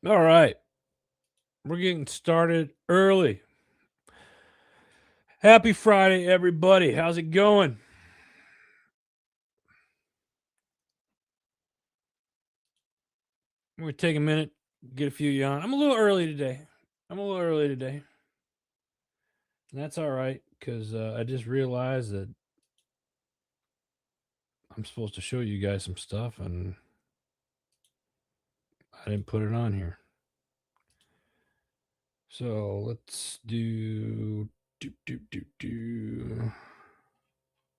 All right. We're getting started early. Happy Friday, everybody. How's it going? We're going to take a minute, get a few yawn. I'm a little early today. And that's all right because I just realized that I'm supposed to show you guys some stuff and I didn't put it on here. So let's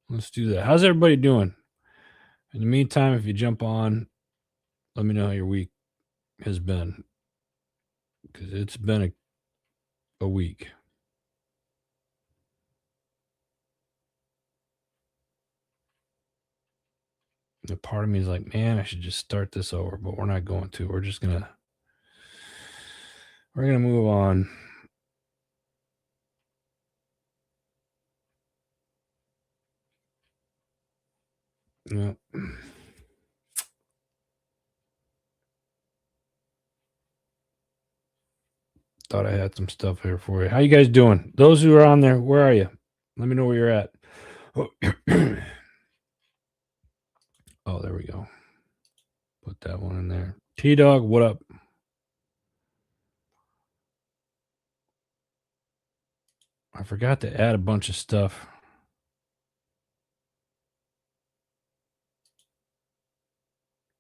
let's do that. How's everybody doing? In the meantime, if you jump on, let me know how your week has been because it's been a week. A part of me is like, man, I should just start this over, but we're not going to. We're gonna move on. Yeah. Thought I had some stuff here for you. How you guys doing? Those who are on there, where are you? Let me know where you're at. Oh, there we go. Put that one in there. T-Dog, what up? I forgot to add a bunch of stuff.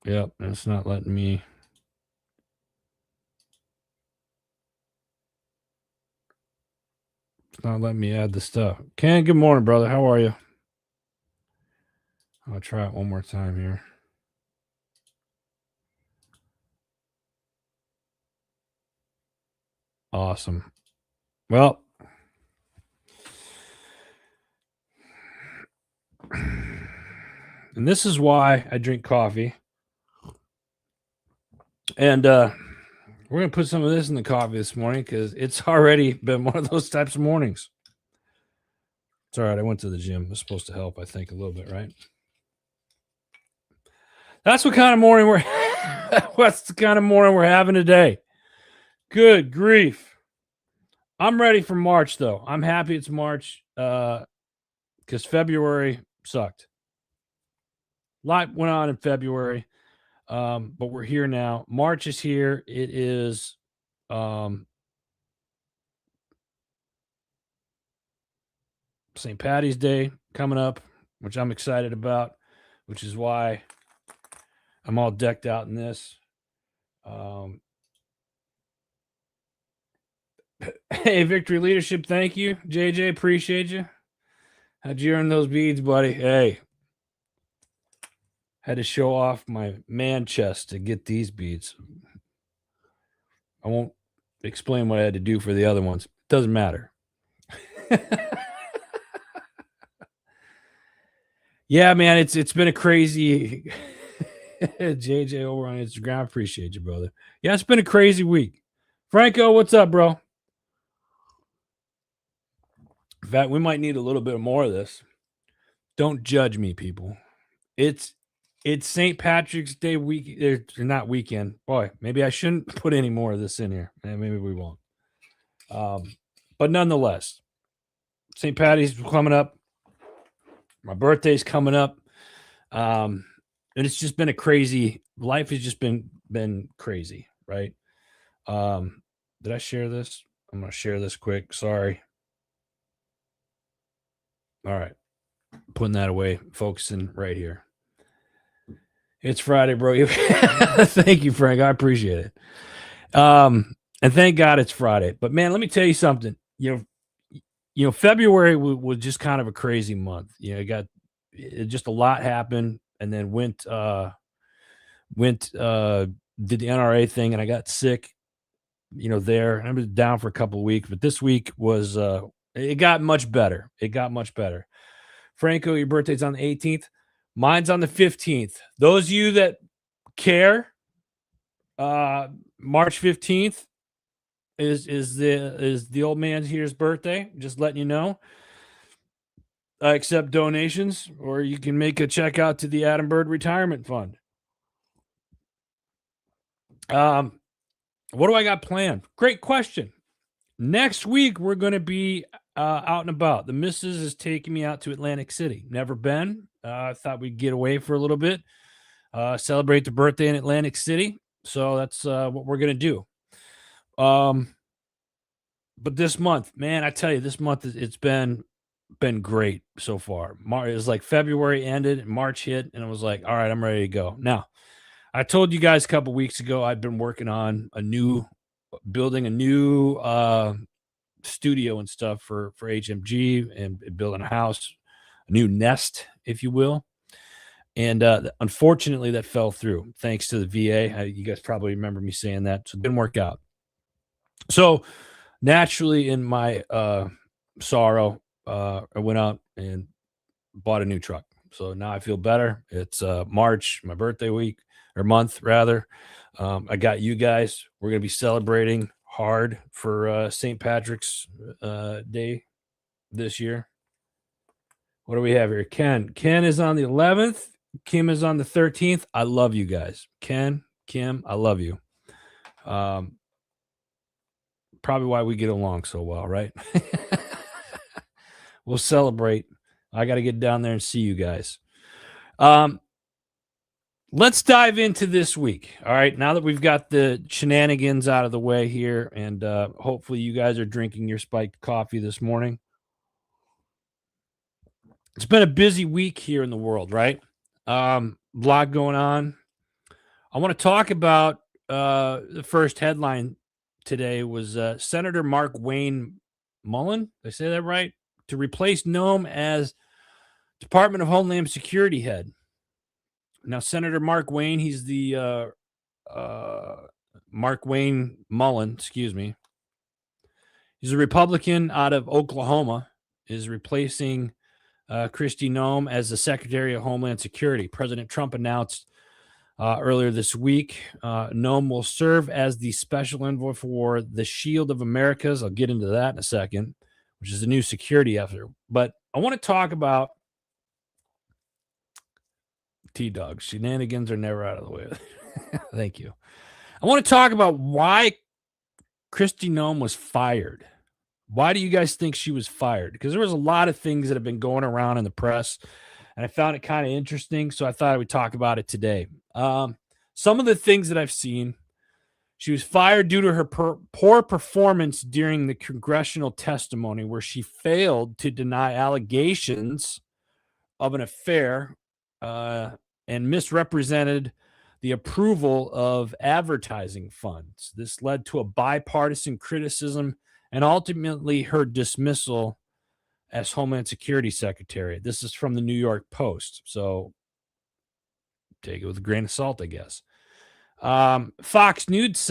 Yep, it's not letting me. It's not letting me add the stuff. Ken, good morning, brother. How are you? I'll try it one more time here. Awesome. Well, and this is why I drink coffee. And we're going to put some of this in the coffee this morning because it's already been one of those types of mornings. It's all right. I went to the gym. It's supposed to help, I think, a little bit, right? That's what kind of morning we're what's the kind of morning we're having today. Good grief. I'm ready for March, though. I'm happy it's March because February sucked. A lot went on in February, but we're here now. March is here. It is St. Patty's Day coming up, which I'm excited about, which is why I'm all decked out in this. Hey, Victory Leadership, thank you. JJ, appreciate you. How'd you earn those beads, buddy? Hey, had to show off my man chest to get these beads. I won't explain what I had to do for the other ones. It doesn't matter. Yeah, man, it's been a crazy JJ over on Instagram. Appreciate you, brother. Yeah, it's been a crazy week. Franco, what's up, bro? In fact, we might need a little bit more of this. Don't judge me, people. It's St. Patrick's Day week. Not weekend. Boy, maybe I shouldn't put any more of this in here. Maybe we won't. But nonetheless, St. Patty's coming up. My birthday's coming up. And it's just been a crazy life has just been crazy, right? Did I share this? I'm gonna share this quick. Sorry. All right. Putting that away, focusing right here. It's Friday, bro. Thank you, Frank. I appreciate it. And thank God it's Friday. But man, let me tell you something. February was just kind of a crazy month. Just a lot happened, and then did the NRA thing, and I got sick. There, and I was down for a couple of weeks, but this week was it got much better. Franco, your birthday's on the 18th. Mine's on the 15th. Those of you that care, March 15th is the old man here's birthday. Just letting you know. I accept donations, or you can make a check out to the Adam Bird Retirement Fund. What do I got planned? Great question. Next week, we're going to be out and about. The missus is taking me out to Atlantic City. Never been. I thought we'd get away for a little bit, celebrate the birthday in Atlantic City. So that's what we're going to do. But this month, man, I tell you, this month it's been great so far. It was like February ended and March hit, and it was like, all right, I'm ready to go. Now, I told you guys a couple weeks ago I've been working on building a new studio and stuff for HMG and building a house, a new nest, if you will. And unfortunately, that fell through thanks to the VA. You guys probably remember me saying that, so it didn't work out. So naturally, in my sorrow, I went out and bought a new truck. So now I feel better. It's March, my birthday week or month rather. I got you guys. We're gonna be celebrating hard for St. Patrick's Day this year. What do we have here? Ken is on the 11th. Kim is on the 13th. I love you guys. Ken, Kim, I love you. Probably why we get along so well, right? We'll celebrate. I got to get down there and see you guys. Let's dive into this week. All right. Now that we've got the shenanigans out of the way here, and hopefully you guys are drinking your spiked coffee this morning. It's been a busy week here in the world, right? A lot going on. I want to talk about the first headline today was Senator Mark Wayne Mullen. Did I say that right? To replace Noem as Department of Homeland Security head. Now, Senator Mark Wayne, he's the Mark Wayne Mullen, excuse me. He's a Republican out of Oklahoma, is replacing Kristi Noem as the Secretary of Homeland Security. President Trump announced earlier this week, Noem will serve as the special envoy for the Shield of Americas. I'll get into that in a second, which is a new security effort. But I want to talk about T-Dog. Shenanigans are never out of the way. Thank you. I want to talk about why Kristi Noem was fired. Why do you guys think she was fired? Because there was a lot of things that have been going around in the press, and I found it kind of interesting, so I thought I would talk about it today. Some of the things that I've seen, she was fired due to her poor performance during the congressional testimony where she failed to deny allegations of an affair and misrepresented the approval of advertising funds. This led to a bipartisan criticism and ultimately her dismissal as Homeland Security Secretary. This is from the New York Post, so take it with a grain of salt, I guess. Fox News,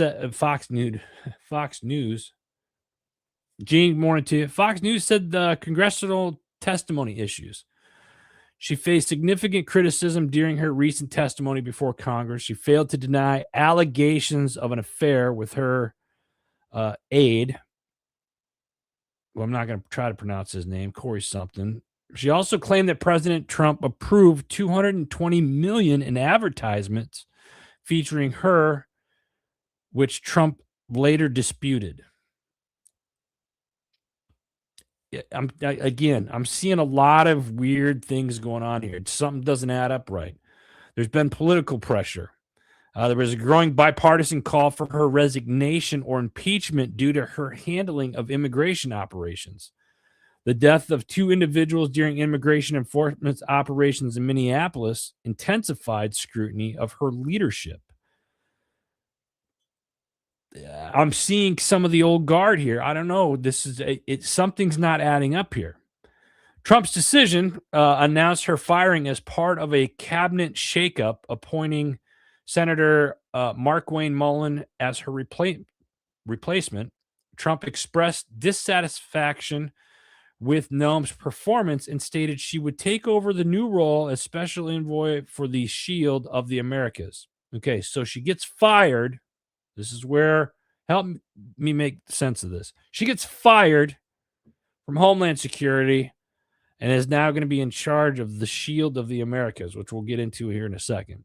Gene, morning to you. Fox News said the congressional testimony issues. She faced significant criticism during her recent testimony before Congress. She failed to deny allegations of an affair with her aide. Well, I'm not going to try to pronounce his name, Corey something. She also claimed that President Trump approved $220 million in advertisements featuring her, which Trump later disputed. I'm seeing a lot of weird things going on here. Something doesn't add up right. There's been political pressure. There was a growing bipartisan call for her resignation or impeachment due to her handling of immigration operations. The death of two individuals during immigration enforcement operations in Minneapolis intensified scrutiny of her leadership. I'm seeing some of the old guard here. I don't know. Something's not adding up here. Trump's decision announced her firing as part of a cabinet shakeup, appointing Senator Mark Wayne Mullen as her replacement. Trump expressed dissatisfaction with Noem's performance and stated she would take over the new role as special envoy for the Shield of the Americas. Okay, so she gets fired. This is where, help me make sense of this. She gets fired from Homeland Security and is now going to be in charge of the Shield of the Americas, which we'll get into here in a second.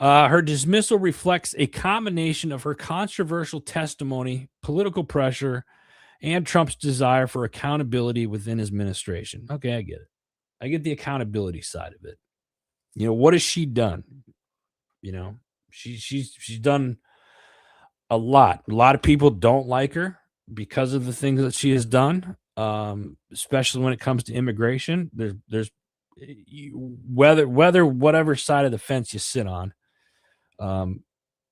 Her dismissal reflects a combination of her controversial testimony, political pressure, and Trump's desire for accountability within his administration. Okay, I get it. I get the accountability side of it. What has she done? You know, she's done a lot. A lot of people don't like her because of the things that she has done, especially when it comes to immigration. There's whether whatever side of the fence you sit on, um,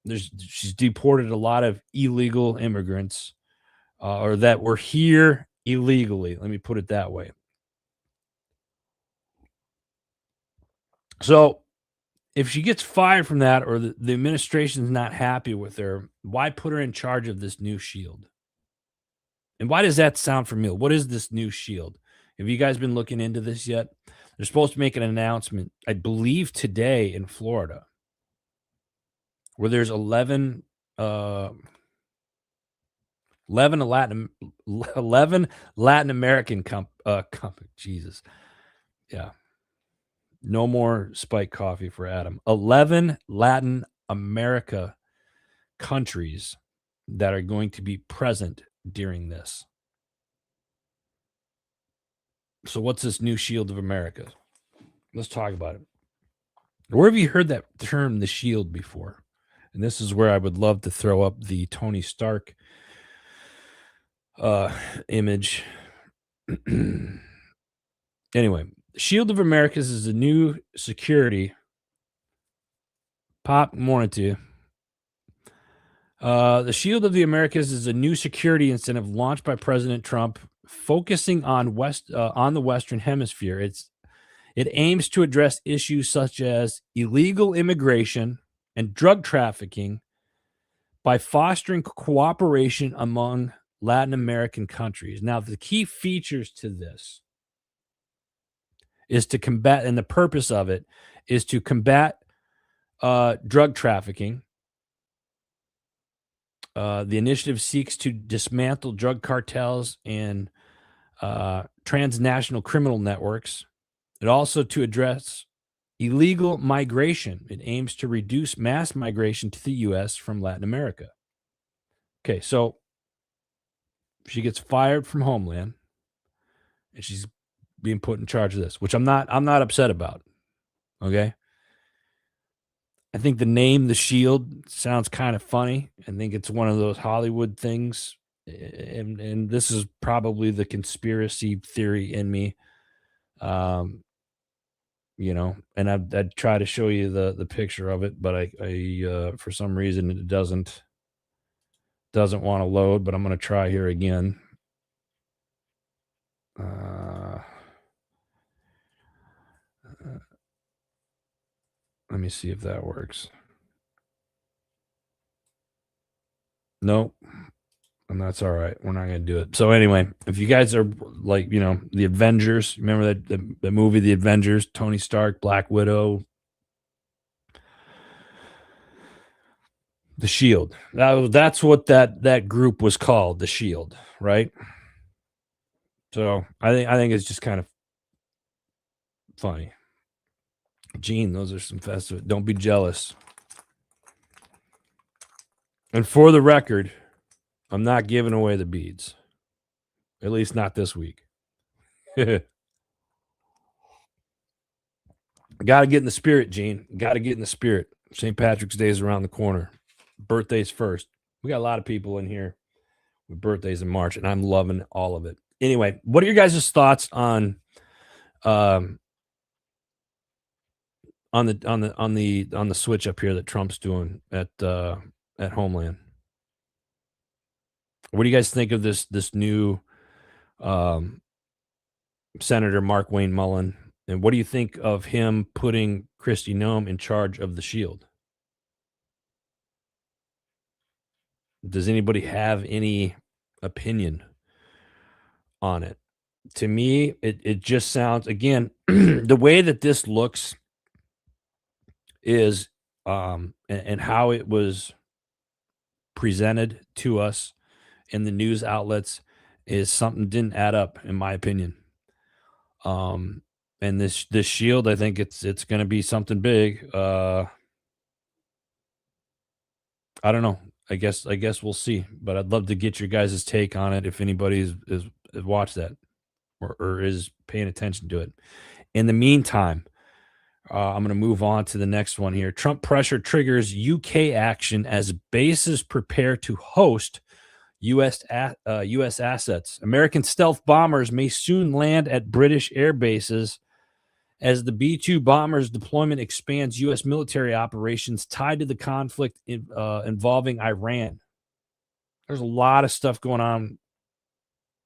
she's deported a lot of illegal immigrants, or that were here illegally. Let me put it that way. So if she gets fired from that, or the administration's not happy with her, why put her in charge of this new shield? And why does that sound familiar? What is this new shield? Have you guys been looking into this yet? They're supposed to make an announcement, I believe today in Florida, where there's 11 Latin American Jesus. Yeah. No more spiked coffee for Adam. 11 Latin America countries that are going to be present during this. So what's this new shield of America? Let's talk about it. Where have you heard that term, the shield, before? And this is where I would love to throw up the Tony Stark image. Anyway, Shield of Americas is a new security. Pop, morning to you. The Shield of the Americas is a new security incentive launched by President Trump, focusing on the Western Hemisphere. It aims to address issues such as illegal immigration and drug trafficking by fostering cooperation among Latin American countries. Now, the key features to this is to combat, and the purpose of it is to combat drug trafficking. The initiative seeks to dismantle drug cartels and transnational criminal networks. It also to address illegal migration. It aims to reduce mass migration to the U.S. from Latin America. Okay, so she gets fired from Homeland, and she's being put in charge of this, which I'm not upset about. Okay. I think the name The Shield sounds kind of funny. I think it's one of those Hollywood things. And this is probably the conspiracy theory in me. And I'd try to show you the picture of it, but I for some reason it doesn't want to load, but I'm going to try here again. Let me see if that works. Nope. And that's all right. We're not going to do it. So anyway, if you guys are like, the Avengers, remember that the movie, The Avengers, Tony Stark, Black Widow, The Shield. That's what that group was called, The Shield, right? So I think it's just kind of funny. Gene, those are some festive. Don't be jealous. And for the record, I'm not giving away the beads. At least not this week. Got to get in the spirit, Gene. Got to get in the spirit. St. Patrick's Day is around the corner. Birthdays first. We got a lot of people in here with birthdays in March, and I'm loving all of it. Anyway, what are your guys' thoughts on the switch up here that Trump's doing at Homeland? What do you guys think of this new Senator Mark Wayne Mullen, and what do you think of him putting Kristi Noem in charge of the Shield? Does anybody have any opinion on it? To me, it just sounds, again, the way that this looks is and how it was presented to us in the news outlets is something didn't add up, in my opinion. And this Shield, I think it's going to be something big. I don't know. I guess we'll see. But I'd love to get your guys' take on it if anybody is watched that or is paying attention to it. In the meantime, I'm going to move on to the next one here. Trump pressure triggers UK action as bases prepare to host U.S. assets. American stealth bombers may soon land at British air bases as the B-2 bombers deployment expands U.S. military operations tied to the conflict involving Iran. There's a lot of stuff going on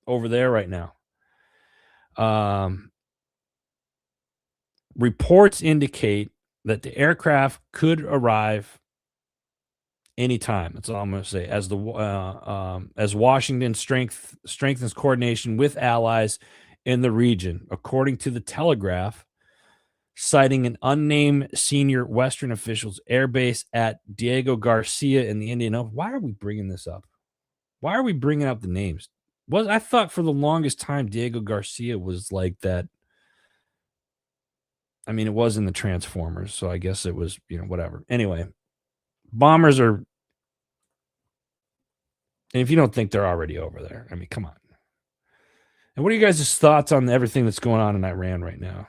over there right now. Reports indicate that the aircraft could arrive anytime. That's all I'm going to say. As Washington strengthens coordination with allies in the region, according to the Telegraph, citing an unnamed senior Western official's airbase at Diego Garcia in the Indian Ocean. Why are we bringing this up? Why are we bringing up the names? I thought for the longest time Diego Garcia was like that. I mean, it was in the Transformers, so I guess it was, whatever. Anyway, bombers are, and if you don't think they're already over there, I mean, come on. And what are you guys' thoughts on everything that's going on in Iran right now?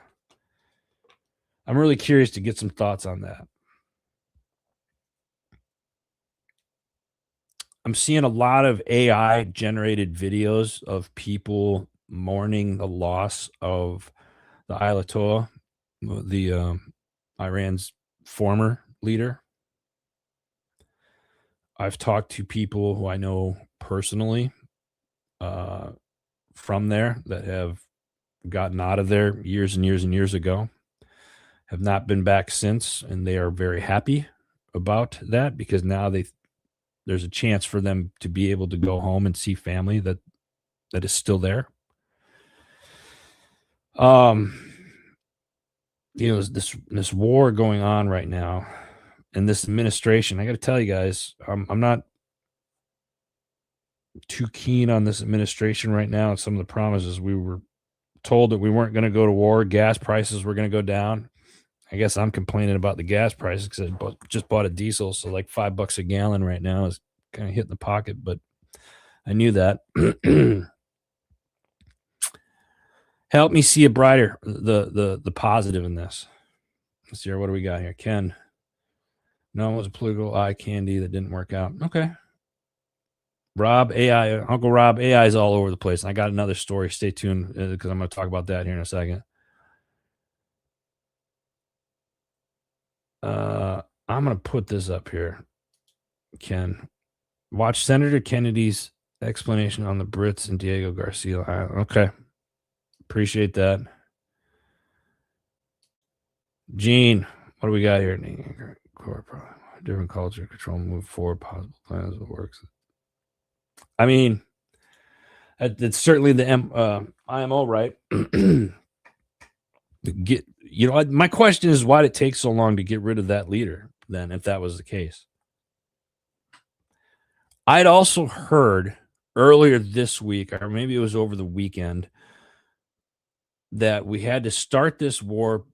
I'm really curious to get some thoughts on that. I'm seeing a lot of AI generated videos of people mourning the loss of the Ayatollah, the Iran's former leader. I've talked to people who I know personally from there that have gotten out of there years and years and years ago, have not been back since, and they are very happy about that because now there's a chance for them to be able to go home and see family that is still there. This war going on right now, and this administration. I got to tell you guys, I'm not too keen on this administration right now. And some of the promises, we were told that we weren't going to go to war. Gas prices were going to go down. I guess I'm complaining about the gas prices because I just bought a diesel, so like $5 a gallon right now is kind of hitting the pocket. But I knew that. Help me see a brighter the positive in this. Let's see here. What do we got here? Ken. No, it was a political eye candy that didn't work out. Okay. Rob, AI, Uncle Rob, AI is all over the place. And I got another story. Stay tuned because I'm going to talk about that here in a second. I'm going to put this up here, Ken. Watch Senator Kennedy's explanation on the Brits and Diego Garcia. Okay. Appreciate that. Gene, what do we got here? Different culture, control, move forward, possible plans, what works. I mean, it's certainly the IMO, right? My question is, why did it take so long to get rid of that leader then, if that was the case? I'd also heard earlier this week, or maybe it was over the weekend, that we had to start this war,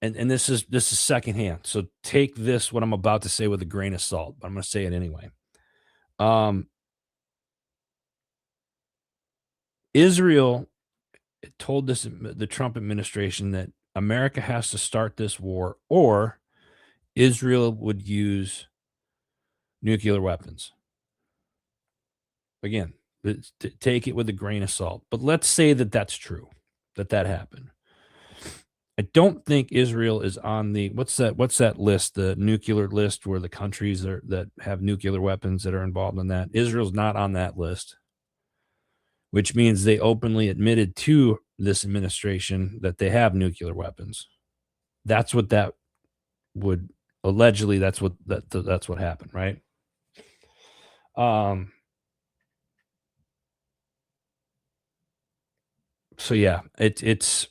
and this is secondhand. So take this, what I'm about to say, with a grain of salt, but I'm going to say it anyway. Israel told the Trump administration that America has to start this war, or Israel would use nuclear weapons. Again, take it with a grain of salt. But let's say that that's true, that happened. I don't think Israel is on the what's that list, the nuclear list, where the countries that have nuclear weapons that are involved in that. Israel's not on that list, which means they openly admitted to this administration that they have nuclear weapons. That's what that would allegedly. That's what happened, right? So yeah, it's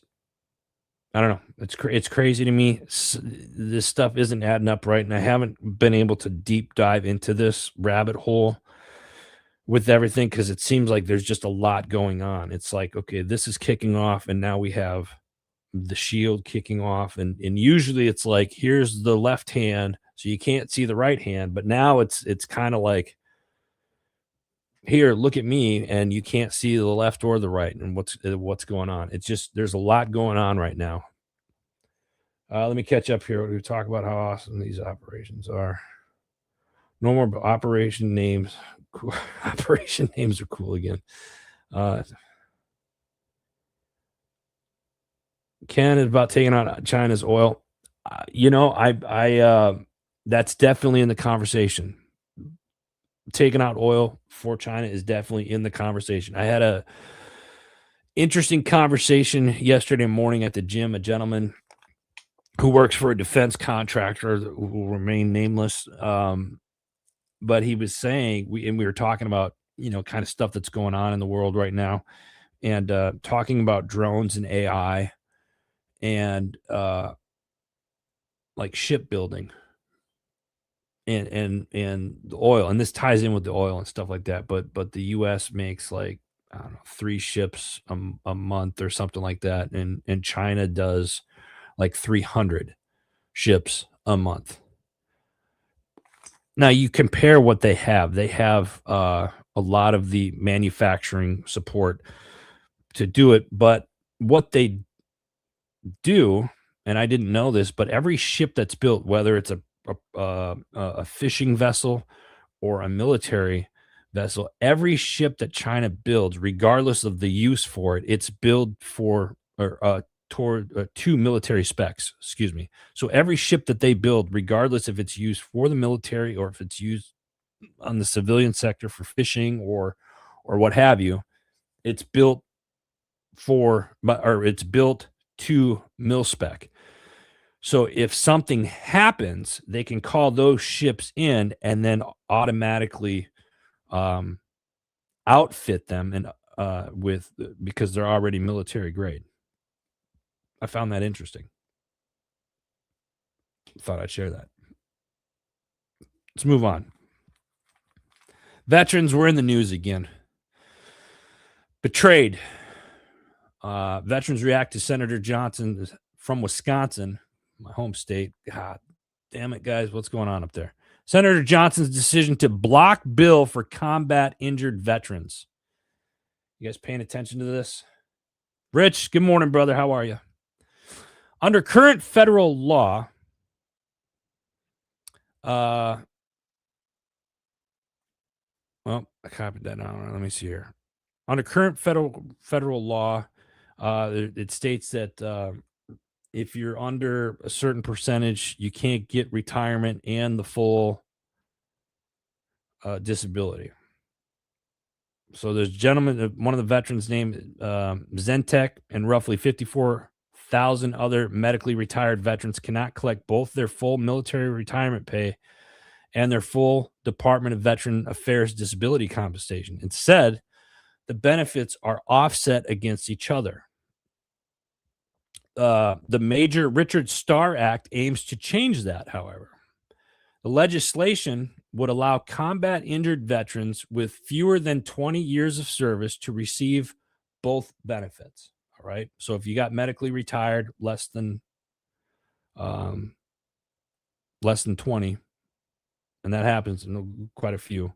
I don't know. It's crazy to me. This stuff isn't adding up right, and I haven't been able to deep dive into this rabbit hole with everything because it seems like there's just a lot going on. It's like, okay, this is kicking off, and now we have the shield kicking off, and usually it's like, here's the left hand, So you can't see the right hand, but now it's kind of like, here, look at me, and you can't see the left or the right and what's going on. It's just there's a lot going on right now. Let me catch up here. We talk about how awesome these operations are. No more operation names. Cool. Operation names are cool again. Uh, Ken is about taking out China's oil. That's definitely in the conversation. Taking out oil for China is definitely in the conversation. I had a interesting conversation yesterday morning at the gym. A gentleman who works for a defense contractor who will remain nameless. But he was saying, we were talking about, kind of stuff that's going on in the world right now, and talking about drones and AI and like shipbuilding and the oil. And this ties in with the oil and stuff like that. But the US makes like, I don't know, 3 ships a month or something like that. And China does like 300 ships a month. Now you compare what they have. They have a lot of the manufacturing support to do it, but what they do, and I didn't know this, but every ship that's built, whether it's a fishing vessel or a military vessel, every ship that China builds, regardless of the use for it, it's built for or toward to military specs. Excuse me. So every ship that they build, regardless if it's used for the military or if it's used on the civilian sector for fishing or what have you, it's built or it's built to mil spec. So if something happens, they can call those ships in and then automatically um, outfit them and with because they're already military grade. I found that interesting. Thought I'd share that. Let's move on. Veterans were in the news again. Betrayed. Veterans react to Senator Johnson from Wisconsin, my home state. God damn it, guys. What's going on up there? Senator Johnson's decision to block bill for combat injured veterans. You guys paying attention to this? Rich, good morning, brother. How are you? Under current federal law, well, I copied that down. Let me see here. Under current federal law, it states that if you're under a certain percentage, you can't get retirement and the full disability. So there's a gentleman, one of the veterans named Zentek, and roughly 54,000 other medically retired veterans cannot collect both their full military retirement pay and their full Department of Veteran Affairs disability compensation. Instead, the benefits are offset against each other. The Major Richard Starr Act aims to change that, however. The legislation would allow combat injured veterans with fewer than 20 years of service to receive both benefits. All right. So if you got medically retired um, less than 20, and that happens in quite a few,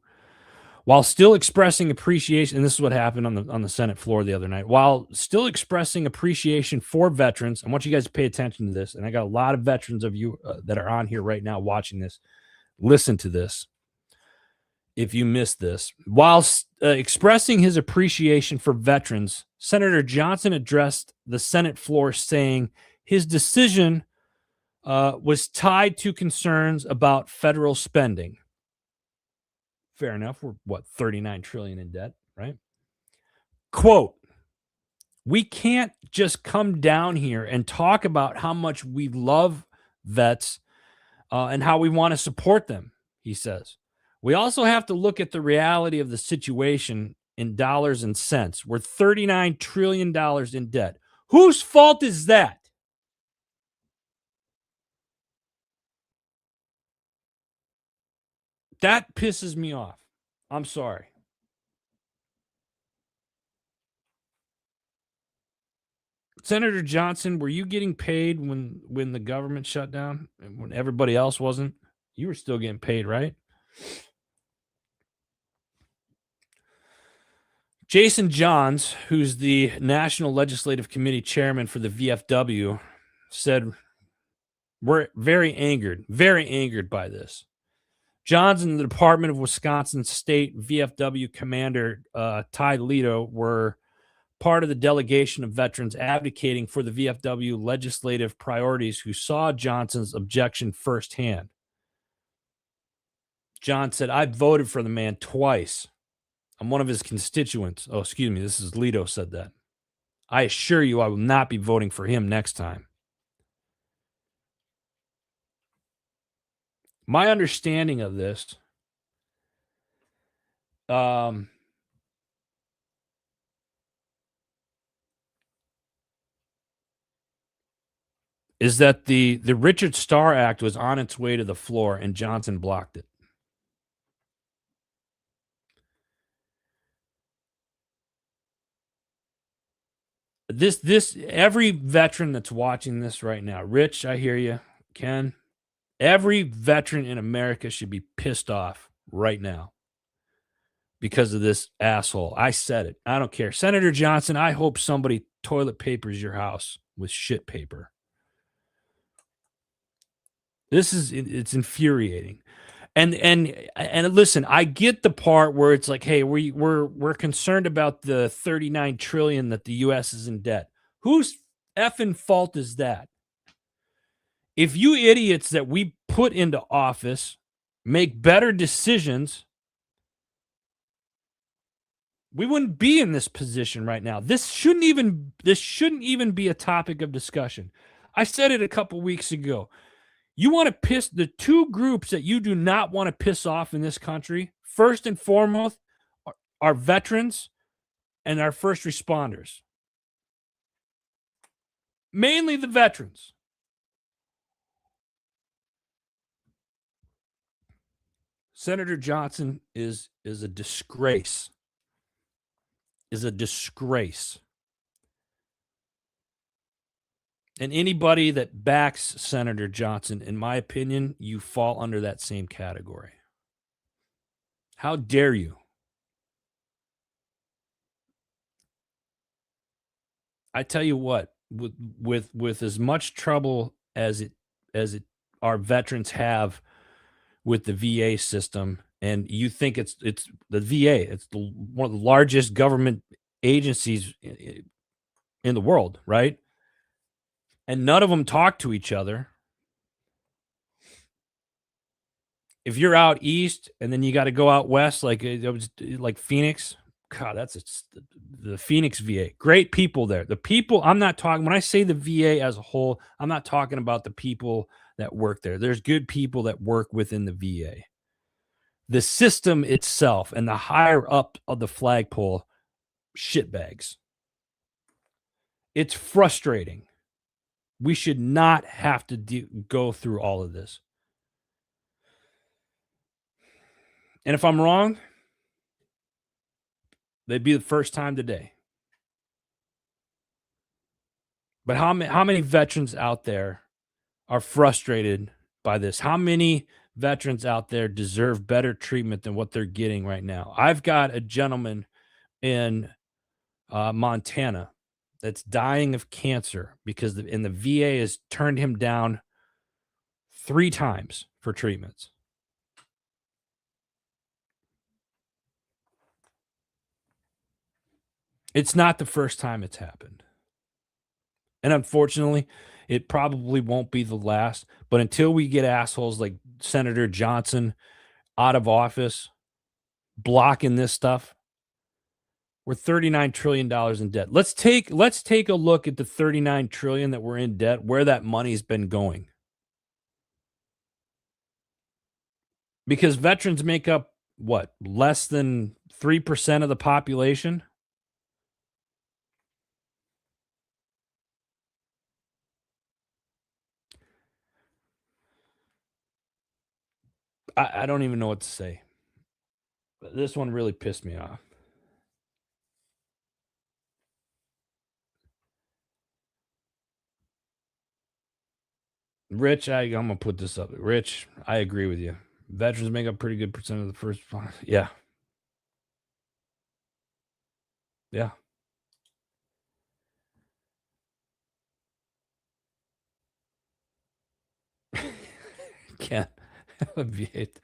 while still expressing appreciation, and this is what happened on the Senate floor the other night, while still expressing appreciation for veterans. I want you guys to pay attention to this, and I got a lot of veterans of you that are on here right now watching this. Listen to this. If you missed this, while expressing his appreciation for veterans, Senator Johnson addressed the Senate floor saying his decision was tied to concerns about federal spending. Fair enough. We're what, 39 trillion in debt, right? Quote, we can't just come down here and talk about how much we love vets and how we want to support them, he says. We also have to look at the reality of the situation in dollars and cents. We're $39 trillion in debt. Whose fault is that? That pisses me off. I'm sorry. Senator Johnson, were you getting paid when the government shut down and when everybody else wasn't? You were still getting paid, right? Jason Johns, who's the National Legislative Committee chairman for the VFW, said, "We're very angered by this." Johns and the Department of Wisconsin State VFW Commander Ty Leto were part of the delegation of veterans advocating for the VFW legislative priorities who saw Johnson's objection firsthand. John said, "I voted for the man twice. I'm one of his constituents." Oh, excuse me. This is Leto said that. "I assure you I will not be voting for him next time." My understanding of this um, is that the Richard Starr Act was on its way to the floor and Johnson blocked it. This every veteran that's watching this right now, Rich, I hear you, Ken, every veteran in America should be pissed off right now because of this asshole. I said it. I don't care. Senator Johnson, I hope somebody toilet papers your house with shit paper. It's infuriating. And listen, I get the part where it's like, hey, we're concerned about the 39 trillion that the US is in debt. Whose effing fault is that? If you idiots that we put into office make better decisions, we wouldn't be in this position right now. This shouldn't even be a topic of discussion. I said it a couple weeks ago. You want to piss the two groups that you do not want to piss off in this country, first and foremost, are veterans and our first responders. Mainly the veterans. Senator Johnson is a disgrace. Is a disgrace. And anybody that backs Senator Johnson, in my opinion, you fall under that same category. How dare you? I tell you what, with as much trouble as our veterans have with the VA system, and you think it's the VA, it's one of the largest government agencies in the world, right? And none of them talk to each other. If you're out east and then you got to go out west, like it was like Phoenix, God, the Phoenix VA. Great people there. The people I'm not talking when I say the VA as a whole, I'm not talking about the people that work there. There's good people that work within the VA. The system itself and the higher up of the flagpole, shitbags. It's frustrating. We should not have to go through all of this. And if I'm wrong, they'd be the first time today. But how many veterans out there are frustrated by this? How many veterans out there deserve better treatment than what they're getting right now? I've got a gentleman in Montana that's dying of cancer because the VA has turned him down 3 times for treatments. It's not the first time it's happened. And unfortunately, it probably won't be the last. But until we get assholes like Senator Johnson out of office blocking this stuff, we're $39 trillion in debt. Let's take a look at the 39 trillion that we're in debt, where that money's been going. Because veterans make up what, less than 3% of the population? I don't even know what to say. But this one really pissed me off. Rich, I'm gonna put this up. Rich, I agree with you. Veterans make up pretty good percent of the first. Yeah, yeah. Can't alleviate.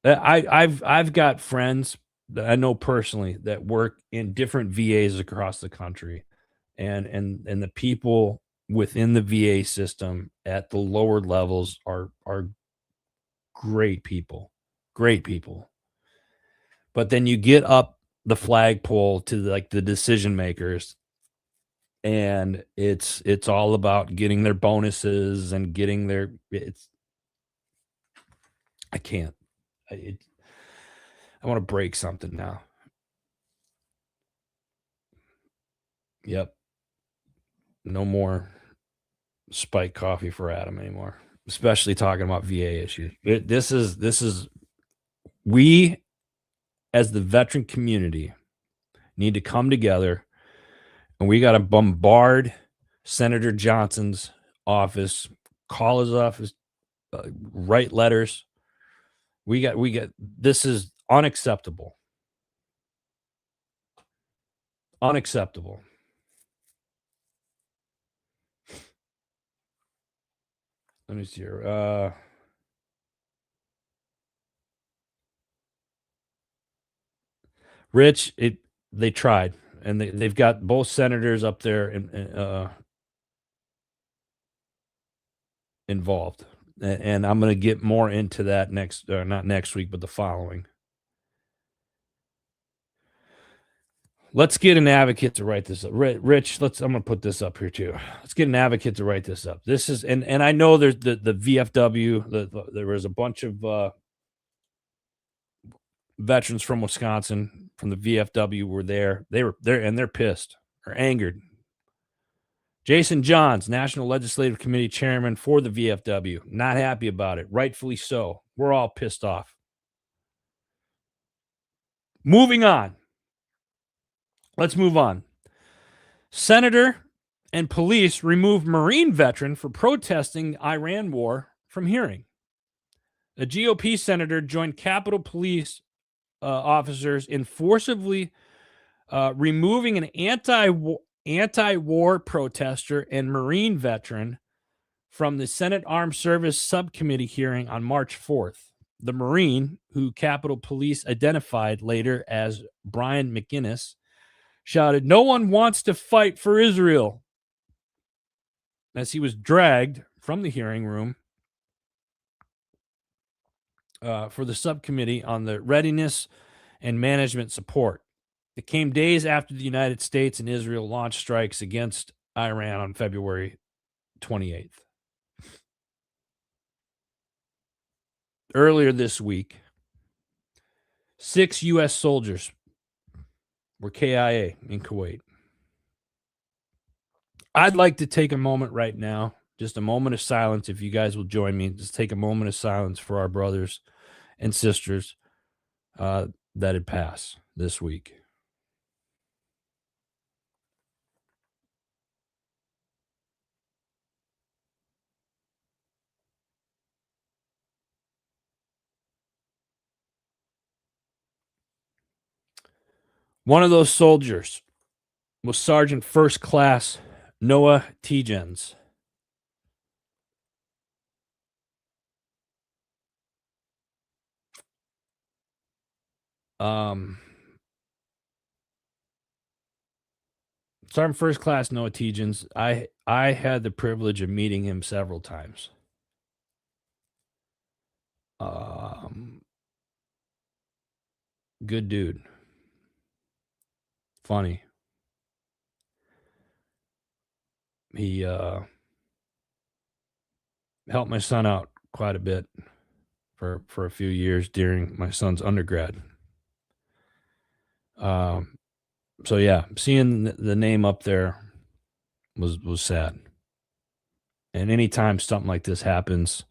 I've got friends that I know personally that work in different VAs across the country, and the people within the VA system at the lower levels are great people, great people. But then you get up the flagpole to like the decision makers, and it's all about getting their bonuses and getting their. It's I can't. I want to break something now. Yep. No more spike coffee for Adam anymore, especially talking about VA issues. This is we as the veteran community need to come together, and we got to bombard Senator Johnson's office, call his office, write letters. We got this is unacceptable. Unacceptable. Let me see here. Rich, they tried, and they've got both senators up there involved, and I'm going to get more into that next, not next week, but the following. Let's get an advocate to write this up. Rich, I'm going to put this up here too. Let's get an advocate to write this up. This is, and I know there's the VFW. There was a bunch of veterans from Wisconsin from the VFW were there. They were there, and they're pissed or angered. Jason Johns, National Legislative Committee Chairman for the VFW, not happy about it. Rightfully so. We're all pissed off. Moving on. Let's move on. Senator and police remove Marine veteran for protesting Iran war from hearing. A GOP senator joined Capitol Police officers in forcibly removing an anti-war protester and Marine veteran from the Senate Armed Service Subcommittee hearing on March 4th. The Marine, who Capitol Police identified later as Brian McGinnis, shouted, "No one wants to fight for Israel," as he was dragged from the hearing room for the subcommittee on the readiness and management support. It came days after the United States and Israel launched strikes against Iran on February 28th. Earlier this week, 6 U.S. soldiers were KIA in Kuwait. I'd like to take a moment right now, just a moment of silence, if you guys will join me, just take a moment of silence for our brothers and sisters that had passed this week. One of those soldiers was Sergeant First Class Noah Tegens. Sergeant First Class Noah Tegens, I had the privilege of meeting him several times. Good dude. Funny. He helped my son out quite a bit for a few years during my son's undergrad. So yeah, seeing the name up there was sad. And anytime something like this happens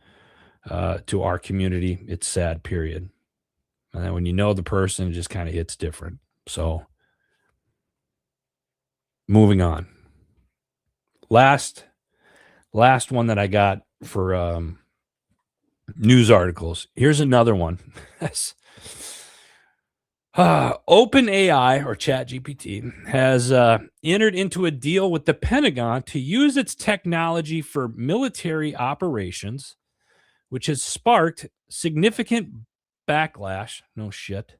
to our community, it's sad, period. And then when you know the person, it just kind of hits different. So moving on. Last one that I got news articles. Here's another one. OpenAI or ChatGPT has entered into a deal with the Pentagon to use its technology for military operations, which has sparked significant backlash. No shit.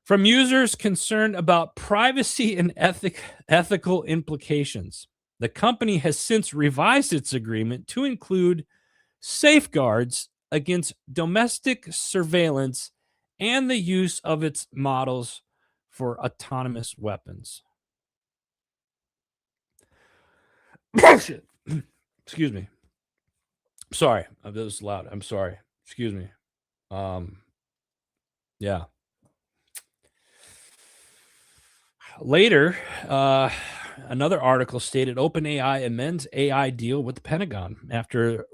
From users concerned about privacy and ethical implications. The company has since revised its agreement to include safeguards against domestic surveillance and the use of its models for autonomous weapons. Excuse me. Sorry, that was loud. I'm sorry. Excuse me. Yeah. Later, another article stated OpenAI amends AI deal with the Pentagon after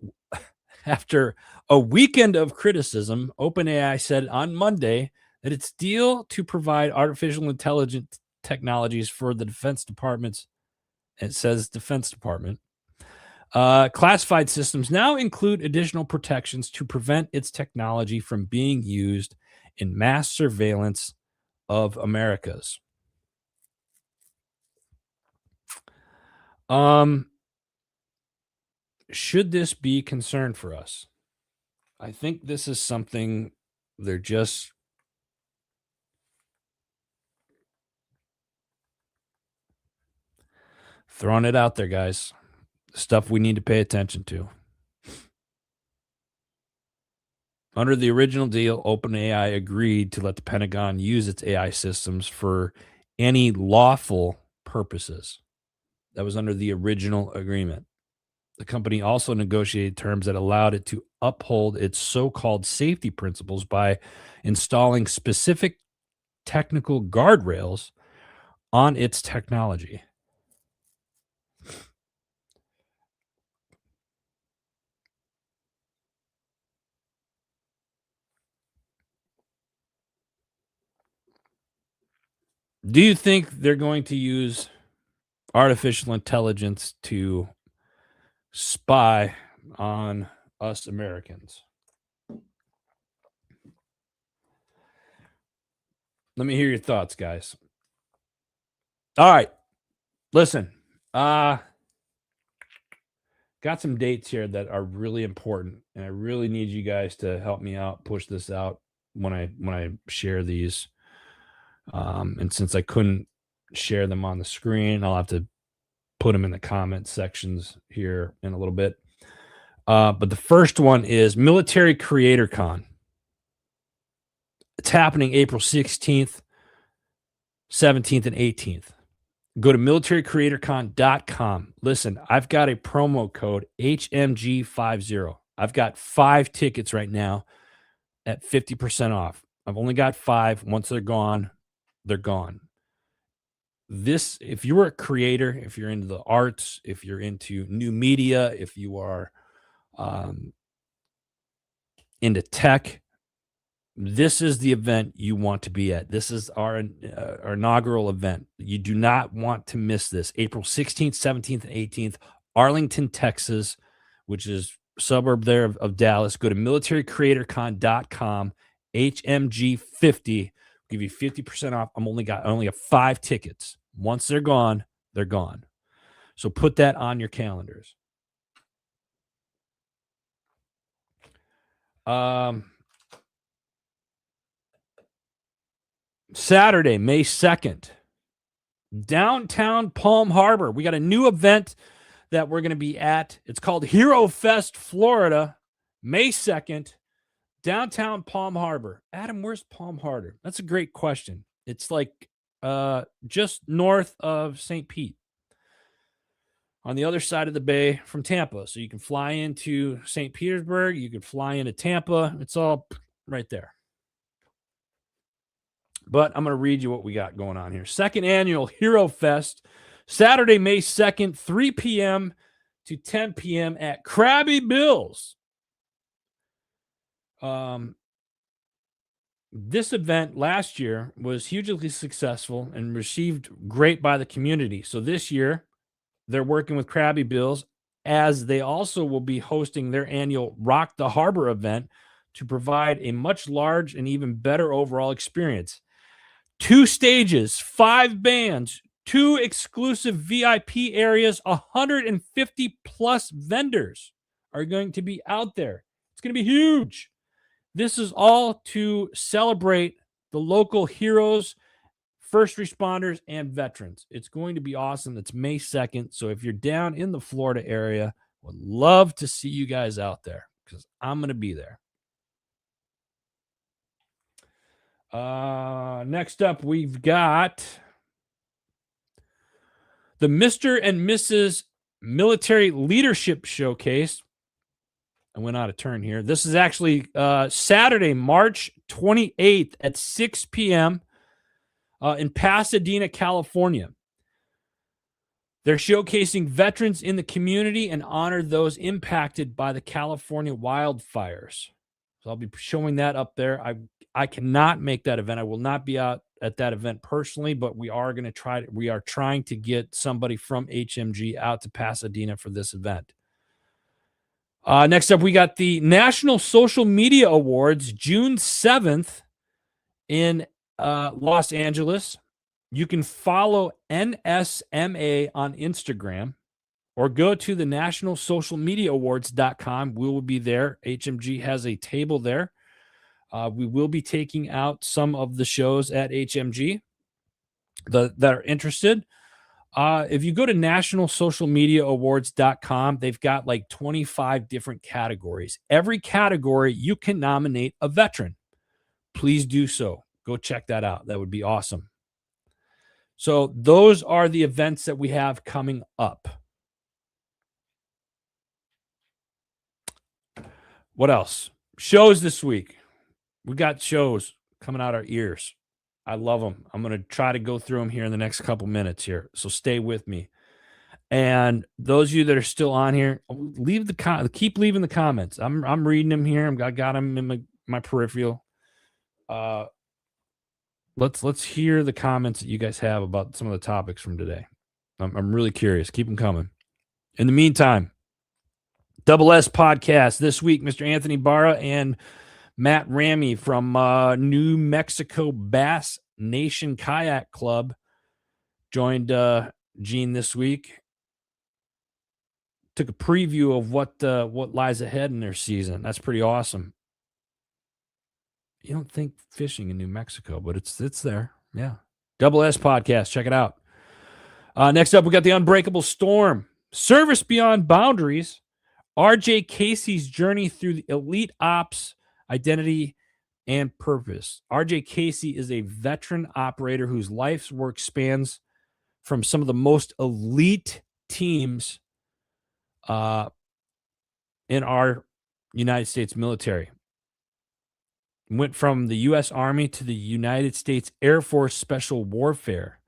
a weekend of criticism. OpenAI said on Monday that its deal to provide artificial intelligence technologies for the Defense Department's, it says Defense Department, classified systems now include additional protections to prevent its technology from being used in mass surveillance of Americas. Should this be concern for us? I think this is something they're just throwing it out there, guys. Stuff we need to pay attention to. Under the original deal, OpenAI agreed to let the Pentagon use its AI systems for any lawful purposes. That was under the original agreement. The company also negotiated terms that allowed it to uphold its so-called safety principles by installing specific technical guardrails on its technology. Do you think they're going to use artificial intelligence to spy on us Americans? Let me hear your thoughts, guys. All right. Listen, got some dates here that are really important, and I really need you guys to help me out, push this out when I share these. And since I couldn't share them on the screen, I'll have to put them in the comment sections here in a little bit. But the first one is Military Creator Con. It's happening April 16th, 17th, and 18th. Go to militarycreatorcon.com. Listen, I've got a promo code HMG50. I've got 5 tickets right now at 50% off. I've only got 5. Once they're gone, they're gone. This, if you're a creator, if you're into the arts, if you're into new media, if you are into tech, this is the event you want to be at. This is our inaugural event. You do not want to miss this. April 16th, 17th, and 18th, Arlington, Texas, which is a suburb there of Dallas. Go to militarycreatorcon.com, HMG50. Give you 50% off. I only have 5 tickets. Once they're gone, they're gone. So put that on your calendars. Saturday, May 2nd, downtown Palm Harbor. We got a new event that we're going to be at. It's called Hero Fest, Florida, May 2nd, downtown Palm Harbor. Adam, where's Palm Harbor? That's a great question. It's like just north of St. Pete, on the other side of the bay from Tampa. So you can fly into St. Petersburg, you can fly into Tampa. It's all right there. But I'm going to read you what we got going on here. Second annual Hero Fest, Saturday, May 2nd, 3 p.m. to 10 p.m. at Krabby Bill's. This event last year was hugely successful and received great by the community. So this year, they're working with Krabby Bill's as they also will be hosting their annual Rock the Harbor event to provide a much large and even better overall experience. 2 stages, 5 bands, 2 exclusive VIP areas, 150 plus vendors are going to be out there. It's going to be huge. This is all to celebrate the local heroes, first responders, and veterans. It's going to be awesome. It's May 2nd. So if you're down in the Florida area, would love to see you guys out there because I'm going to be there. Next up, we've got the Mr. and Mrs. Military Leadership Showcase. I went out of turn here. This is actually Saturday, March 28th at 6 p.m. In Pasadena, California. They're showcasing veterans in the community and honor those impacted by the California wildfires. So I'll be showing that up there. I cannot make that event. I will not be out at that event personally, but we are trying to get somebody from HMG out to Pasadena for this event. Next up, we got the National Social Media Awards, June 7th in Los Angeles. You can follow NSMA on Instagram or go to the nationalsocialmediaawards.com. We will be there. HMG has a table there. We will be taking out some of the shows at HMG that are interested. If you go to nationalsocialmediaawards.com, they've got like 25 different categories. Every category, you can nominate a veteran. Please do so. Go check that out. That would be awesome. So those are the events that we have coming up. What else? Shows this week. We got shows coming out our ears. I love them. I'm going to try to go through them here in the next couple minutes here. So stay with me. And those of you that are still on here, keep leaving the comments. I'm reading them here. I got them in my peripheral. Let's hear the comments that you guys have about some of the topics from today. I'm really curious. Keep them coming. In the meantime, Double S Podcast this week, Mr. Anthony Barra and Matt Ramey from New Mexico Bass Nation Kayak Club joined Gene this week. Took a preview of what lies ahead in their season. That's pretty awesome. You don't think fishing in New Mexico, but it's there. Yeah. Double S Podcast. Check it out. Next up, we got the Unbreakable Storm. Service Beyond Boundaries. RJ Casey's journey through the elite ops, identity, and purpose. RJ Casey is a veteran operator whose life's work spans from some of the most elite teams in our United States military. Went from the U.S. Army to the United States Air Force Special Warfare,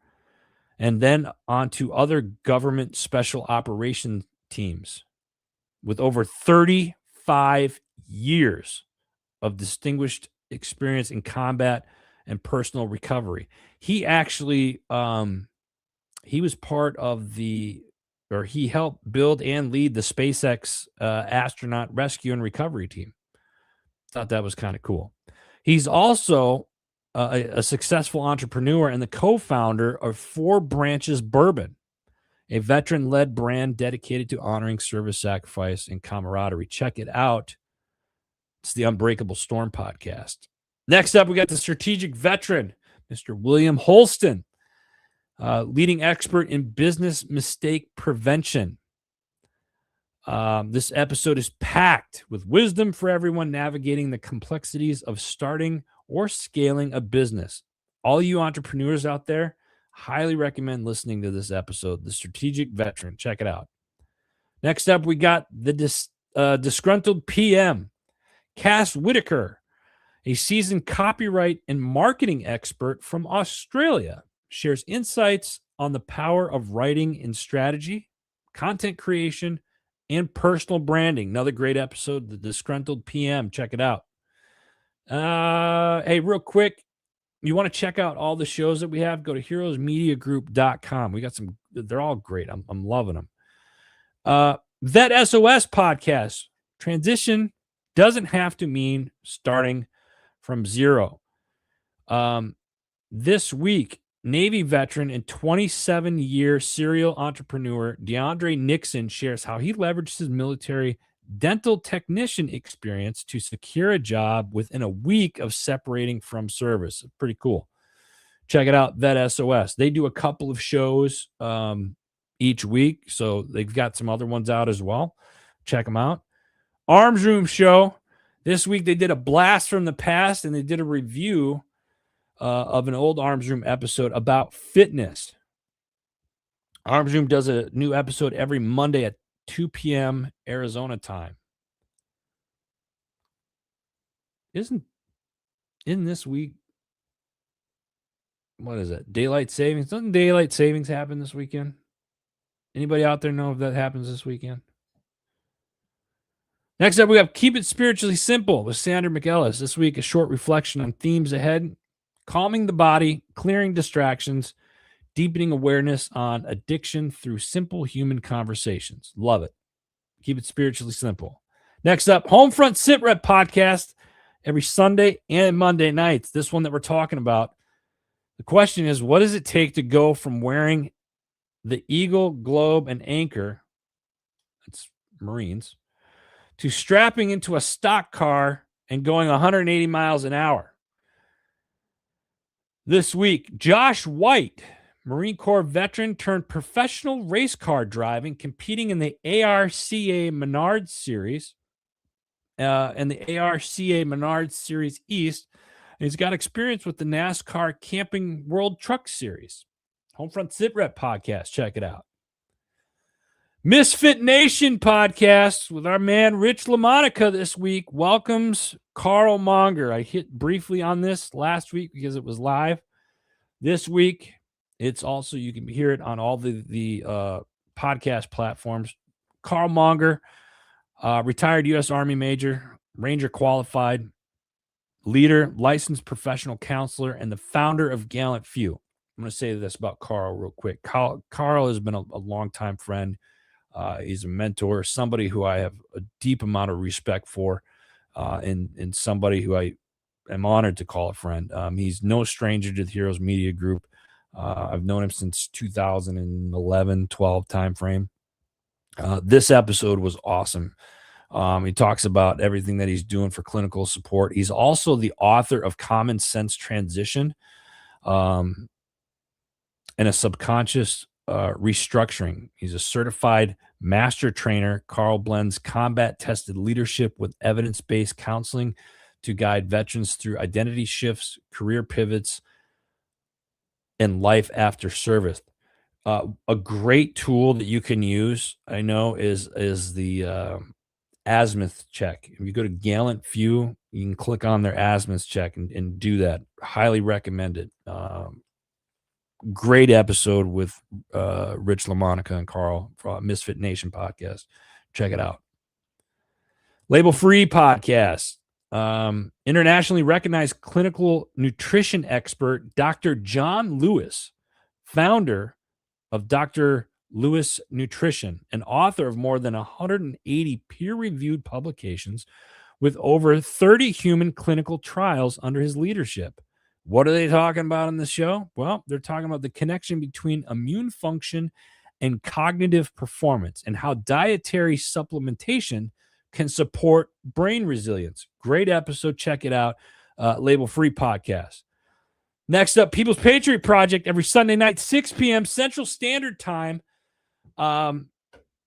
and then on to other government special operation teams with over 35 years of distinguished experience in combat and personal recovery. He actually, he was part of he helped build and lead the SpaceX astronaut rescue and recovery team. Thought that was kind of cool. He's also a successful entrepreneur and the co-founder of Four Branches Bourbon, a veteran-led brand dedicated to honoring service, sacrifice, and camaraderie. Check it out. It's the Unbreakable Storm Podcast. Next up, we got the strategic veteran, Mr. William Holston, leading expert in business mistake prevention. This episode is packed with wisdom for everyone navigating the complexities of starting or scaling a business. All you entrepreneurs out there, highly recommend listening to this episode, The Strategic Veteran. Check it out. Next up, we got the disgruntled PM, Cass Whitaker, a seasoned copyright and marketing expert from Australia, shares insights on the power of writing and strategy, content creation, and personal branding. Another great episode, The Disgruntled PM. Check it out. Hey, real quick, you want to check out all the shows that we have, go to heroesmediagroup.com. We got some, they're all great. I'm loving them. Vet SOS podcast. Transition doesn't have to mean starting from zero. This week, Navy veteran and 27-year serial entrepreneur DeAndre Nixon shares how he leveraged his military dental technician experience to secure a job within a week of separating from service. Pretty cool. Check it out, Vet SOS. They do a couple of shows each week, so they've got some other ones out as well. Check them out. Arms Room Show. This week they did a blast from the past, and they did a review of an old Arms Room episode about fitness. Arms Room does a new episode every Monday at 2 p.m. Arizona time. Isn't this week? What is it? Daylight savings? Doesn't daylight savings happen this weekend? Anybody out there know if that happens this weekend? Next up, we have Keep It Spiritually Simple with Sandra McEllis. This week, a short reflection on themes ahead: calming the body, clearing distractions, deepening awareness on addiction through simple human conversations. Love it. Keep it spiritually simple. Next up, Homefront Sit Rep podcast every Sunday and Monday nights. This one that we're talking about. The question is, what does it take to go from wearing the Eagle, Globe, and Anchor, that's Marines, to strapping into a stock car and going 180 miles an hour? This week, Josh White, Marine Corps veteran turned professional race car driving, competing in the ARCA Menards Series and the ARCA Menards Series East. And he's got experience with the NASCAR Camping World Truck Series. Homefront Sit Rep podcast. Check it out. Misfit Nation podcast with our man Rich LaMonica this week welcomes Carl Monger. I hit briefly on this last week because it was live. This week, it's also, you can hear it on all the podcast platforms. Carl Monger, retired U.S. Army Major, Ranger qualified, leader, licensed professional counselor, and the founder of Gallant Few. I'm going to say this about Carl real quick. Carl has been a longtime friend. He's a mentor, somebody who I have a deep amount of respect for, and somebody who I am honored to call a friend. He's no stranger to the Heroes Media Group. I've known him since 2011, 12 timeframe. This episode was awesome. He talks about everything that he's doing for clinical support. He's also the author of Common Sense Transition and a Subconscious Restructuring. He's a certified master trainer. Carl blends combat-tested leadership with evidence-based counseling to guide veterans through identity shifts, career pivots, and life after service. A great tool that you can use, I know, is the azimuth check. If you go to Gallant Few, you can click on their azimuth check and do that. Highly recommend it. Great episode with Rich LaMonica and Carl from Misfit Nation podcast. Check it out. Label Free podcast. Internationally recognized clinical nutrition expert Dr. John Lewis, founder of Dr. Lewis Nutrition, and author of more than 180 peer-reviewed publications with over 30 human clinical trials under his leadership. What are they talking about on the show? Well, they're talking about the connection between immune function and cognitive performance and how dietary supplementation can support brain resilience. Great episode. Check it out. Label Free podcast. Next up, People's Patriot Project every Sunday night, 6 p.m. Central Standard Time.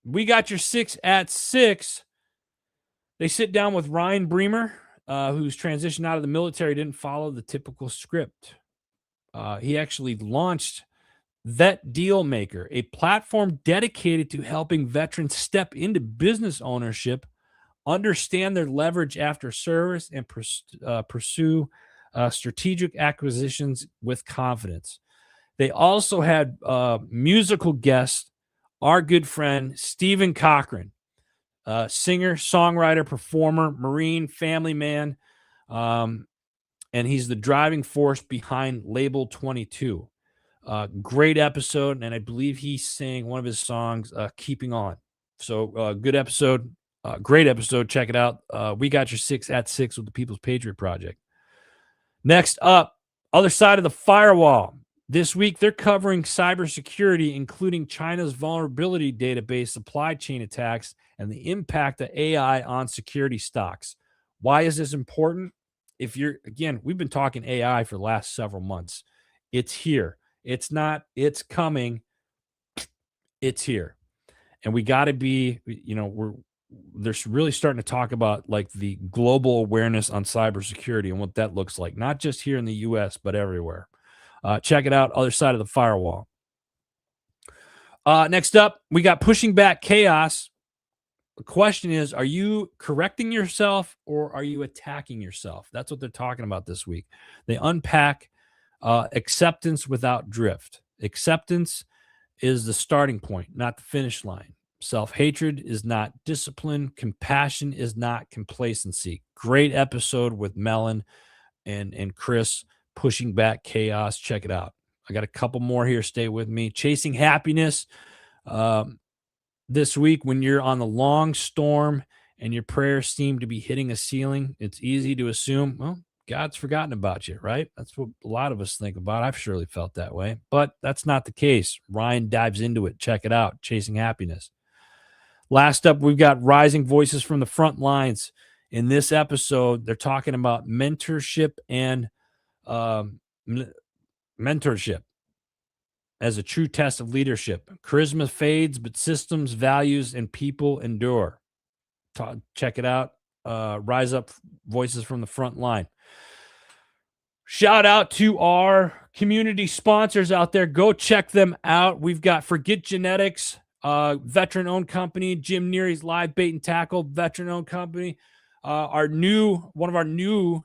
We got your 6 at 6. They sit down with Ryan Bremer, who's transitioned out of the military, didn't follow the typical script. He actually launched Vet Deal Maker, a platform dedicated to helping veterans step into business ownership, understand their leverage after service, and pursue strategic acquisitions with confidence. They also had musical guest, our good friend Stephen Cochran, singer, songwriter, performer, Marine, family man, and he's the driving force behind Label 22. Great episode, and I believe he sang one of his songs, Keeping On. So good episode, great episode. Check it out. We got your 6 at 6 with the People's Patriot Project. Next up, other side of the firewall. This week, they're covering cybersecurity, including China's vulnerability database supply chain attacks and the impact of AI on security stocks. Why is this important? We've been talking AI for the last several months. It's here. It's not, it's coming. It's here. And we got to be, they're really starting to talk about like the global awareness on cybersecurity and what that looks like, not just here in the US, but everywhere. Check it out, other side of the firewall. Next up, we got pushing back chaos. The question is, are you correcting yourself or are you attacking yourself? That's what they're talking about this week. They unpack acceptance without drift. Acceptance is the starting point, not the finish line. Self-hatred is not discipline. Compassion is not complacency. Great episode with Melon and Chris, pushing back chaos. Check it out. I got a couple more here. Stay with me. Chasing happiness. This week, when you're on the long storm and your prayers seem to be hitting a ceiling, it's easy to assume, well, God's forgotten about you, right? That's what a lot of us think about. I've surely felt that way, but that's not the case. Ryan dives into it. Check it out. Chasing happiness. Last up, we've got rising voices from the front lines. In this episode, they're talking about mentorship and mentorship as a true test of leadership. Charisma fades, but systems, values, and people endure. Check it out. Rise up voices from the front line. Shout out to our community sponsors out there. Go check them out. We've got Forget Genetics, veteran-owned company. Jim Neary's Live Bait and Tackle, veteran-owned company. One of our new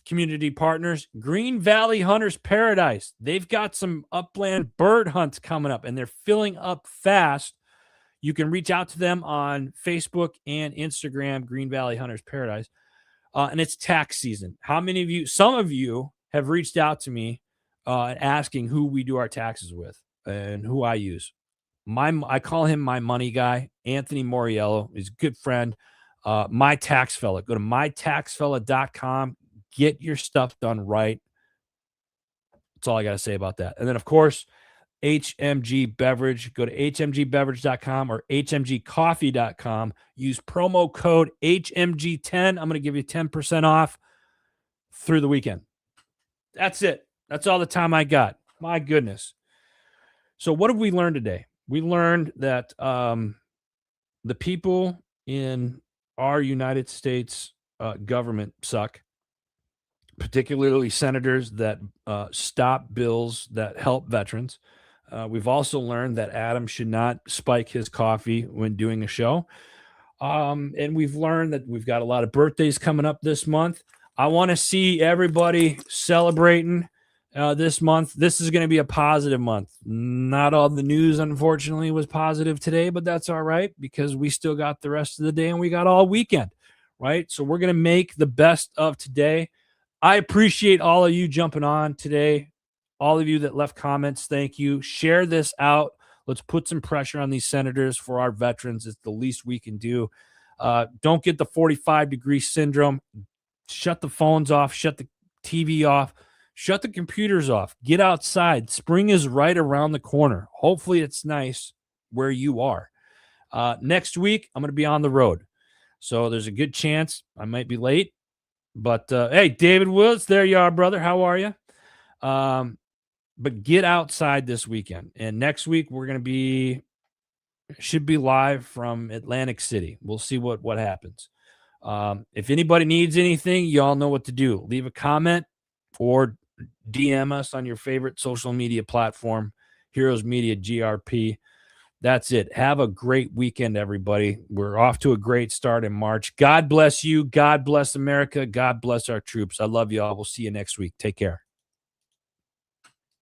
community partners, Green Valley Hunters Paradise. They've got some upland bird hunts coming up, and they're filling up fast. You can reach out to them on Facebook and Instagram, Green Valley Hunters Paradise. And it's tax season. How many of you, some of you have reached out to me asking who we do our taxes with and who I use. I call him my money guy, Anthony Moriello. He's a good friend. My Tax Fella. Go to mytaxfella.com. Get your stuff done right. That's all I got to say about that. And then, of course, HMG Beverage. Go to hmgbeverage.com or hmgcoffee.com. Use promo code HMG10. I'm going to give you 10% off through the weekend. That's it. That's all the time I got. My goodness. So what have we learned today? We learned that the people in our United States government suck, particularly senators that stop bills that help veterans. We've also learned that Adam should not spike his coffee when doing a show. And we've learned that we've got a lot of birthdays coming up this month. I want to see everybody celebrating this month. This is going to be a positive month. Not all the news, unfortunately, was positive today, but that's all right because we still got the rest of the day and we got all weekend, right? So we're going to make the best of today. I appreciate all of you jumping on today. All of you that left comments, thank you. Share this out. Let's put some pressure on these senators for our veterans. It's the least we can do. Don't get the 45-degree syndrome. Shut the phones off. Shut the TV off. Shut the computers off. Get outside. Spring is right around the corner. Hopefully it's nice where you are. Next week, I'm going to be on the road. So there's a good chance I might be late. But, hey, David Wills, there you are, brother. How are you? But get outside this weekend. And next week, should be live from Atlantic City. We'll see what happens. If anybody needs anything, y'all know what to do. Leave a comment or DM us on your favorite social media platform, Heroes Media GRP. That's it. Have a great weekend, everybody. We're off to a great start in March. God bless you. God bless America. God bless our troops. I love you all. We'll see you next week. Take care.